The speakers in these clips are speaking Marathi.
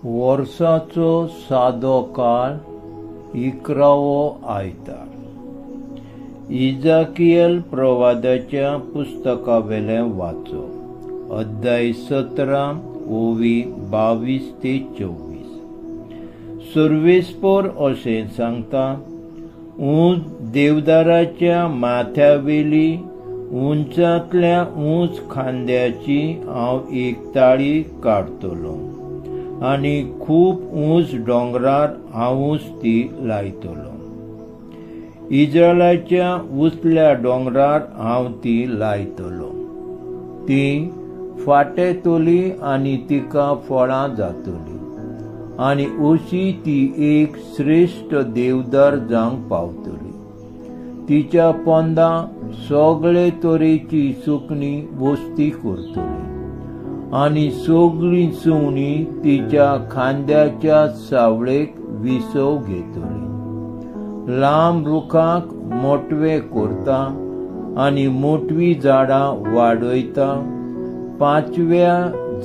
वर्साचो सादो काळ 11वो आयतार। इजाकियल प्रवादाच्या पुस्तकावेलें वाचप। अध्याय 17 ओवी 22 ते 24। सर्वेस्पर अशें सांगता, उंच देवदाराच्या माथ्यावेली उंचांतल्या उंच खांद्याची हांव एक ताळी काडतलों आनी खूब उंच डोंगरार हांवूच ती लायतलों। इस्रायलाच्या उंचल्या डोंगरार हांव ती लायतलों। ती फाटेतली आनी तिका फळां जातलीं आनी अशी ती एक श्रेष्ठ देवदार जावंक पावतली। तिच्या पोंदां सगळे तरेची सुकणीं वस्ती करतलीं आनी सगळीं सुवणीं तिच्या खांद्याच्या सावळेक विसव घेतलीं। लांब रुखाक मोटवे करता आनी मोटवीं झाडां वाडयता, पांचव्या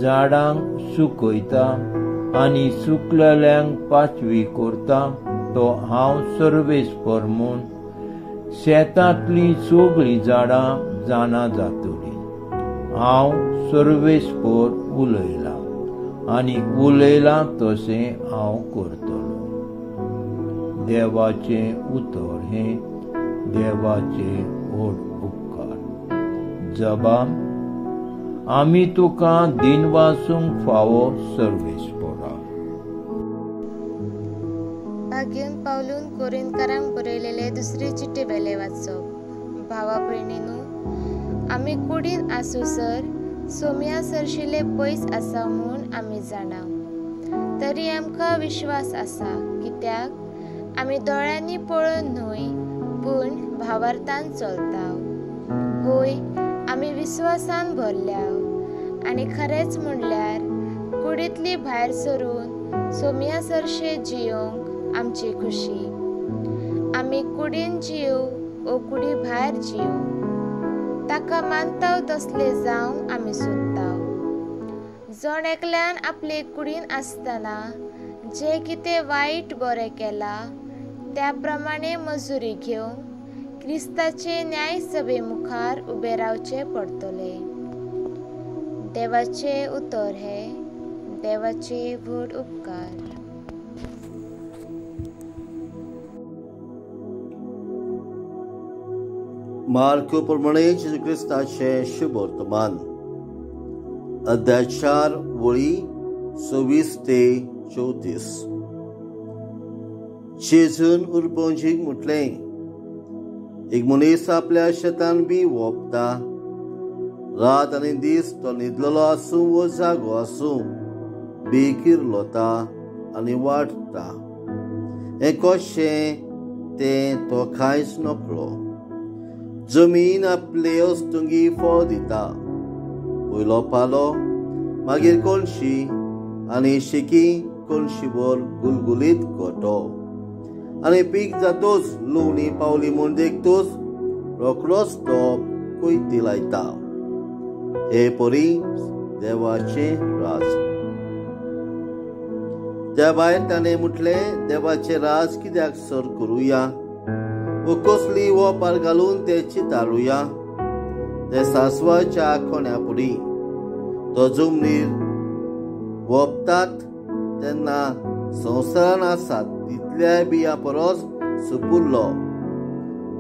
झाडांक सुकयता आनी सुकलेल्यांक पांचवी करता, तो हांव सर्वेस्पर म्हूण शेतांतलीं सगळीं झाडां जाणा जातलीं। हांव सर्वेस्पर उलयलां आनी उलयलां तशें हांव करतलों। देवाचें उतर हें देवाचे व्हड उपकार। जबाब, आमी तुका दिनवासूंक फावो सर्वेस्परा। भाग्यून पावलून कोरिंथकारांक बरयलेले दुसरे चिठ्ठे वेले वाचप। भावा भयणींनो, आमी कुडीन आसूसर सोम्या सरशिले पयस आसा म्हूण आमी जाणा। तरी आमकां विश्वास आसा, कित्याक आमी दोळ्यांनी पळोवन न्हय पूण भावार्थान चलताव। होय, आमी विश्वासान भरल्याव आनी खरेंच म्हणल्यार कुडींतली भायर सरून सोम्या सरशे जियोंक आमची खुशी। आमी कुडीन जियो ओ कुडी भायर जियो, ताका मानताव तसले जावंक आमी सोदताव। जण एकल्यान आपले कुडीन आसतना जे कितें वायट बरें केलां त्या प्रमाणे मजुरी घेवंक क्रिस्ताचे न्याय सभे मुखार उबे रावचे पडटले। देवाचे उतर हे देवाचे व्हड उपकार। मार्क प्रमाणे जेजू क्रिस्ताचे शुभ वर्तमान। अध्याय 4 वळी 26 ते 34। जेजून उरपोंजीक म्हटलें, एक मनीस आपल्या शेतान बी वोपता। रात आनी दीस तो न्हिदलेलो आसूं वो जागो आसूं, बेगीर लोता आनी वाडटा। हें कशें तें तो कांयच नकळो। जमीन आपले अस्तुंगी फळ दिता, पयलो पालो, मागीर कणशी आनी शेकी कणशीभर गुलगुलीत गोठो। आनी पीक जातोच लुवणी पावली म्हूण देखतोच रोखडोच तो कोयती लायता। हे परी देवाचे राज। त्या भायर ताणें म्हटलें, देवाचे राज कित्याक सर करुया वो कसली वोपार घालून ते चिताळुया। ते सासवाच्या कोण्या पुडी तो जमनीर वोपतात तेन्ना संवसारान आसात तितल्या बिया परस सुपुरलो,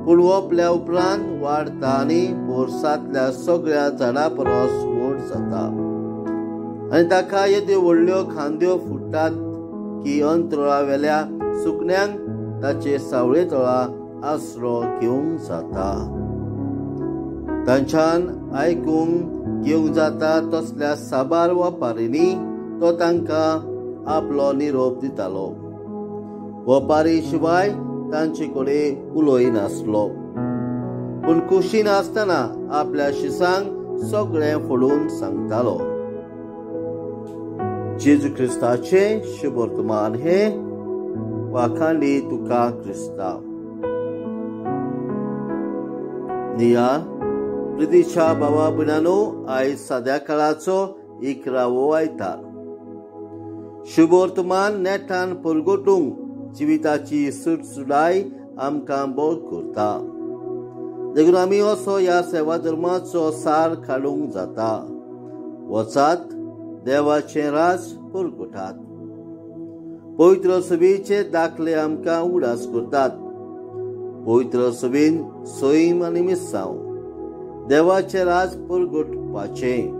पूण वोपल्या उपरांत वाडता आनी पोरसांतल्या सगळ्या झाडां परस व्हड जाता। आनी ताका येद्यो व्हडल्यो खांद्यो फुट्टात की अंतराळावेल्या सुकण्यांक ताचे सावळे तळा आसरो घेवंक जाता। तांच्यान आयकूंक घेवंक जाता तसल्या साबार वपारींनी तो तांकां आपलो निरोप दितालो। वपारी शिवाय तांचे कडेन उलोय नासलो, पूण कुशीन आसतना आपल्या शिसांक सगळें फोडून सांगतालो। जेजू क्रिस्ताचे शुभ वर्तमान हे वाखांडी तुका क्रिस्ता। नियाळ प्रितीच्या भावा भयणांनो, आयज साद्या काळाचो 11वो आयतार। शुभ वर्तमान नेटान परगोटूंक जिविताची सुटसुटाय आमकां बोग करता. देखून आमी असो ह्या सेवा धर्माचो सार काडूंक जाता. वचात, देवाचें राज परगटात. पवित्र सभेचे दाखले आमकां उडास करतात. पवित्र सभेन सैम आनी मिसांव देवाचे राज परगटपाचे.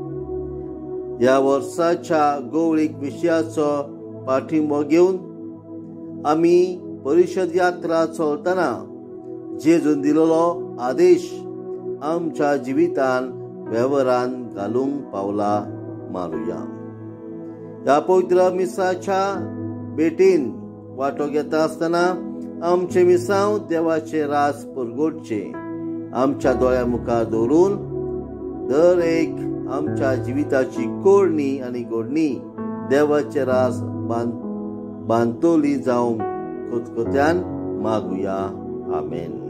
ह्या वर्साच्या गवळीक विशयाचो पाठिंबो घेवन आमी परिशद यात्रा चलतना जेजून दिलेलो आदेश आमच्या जिवितान वेव्हारान घालूंक पावला मारुया. ह्या पवित्र मिसाच्या भेटीन वांटो घेता आसतना आमचे मिसांव देवाचे राज परगटचे आमच्या दोळ्या मुखार दवरून दर एक आमच्या जिविताची कोडणी आनी घडणी देवाचे राज बांदतली जावंक खतखत्यान मागुया. आमेन.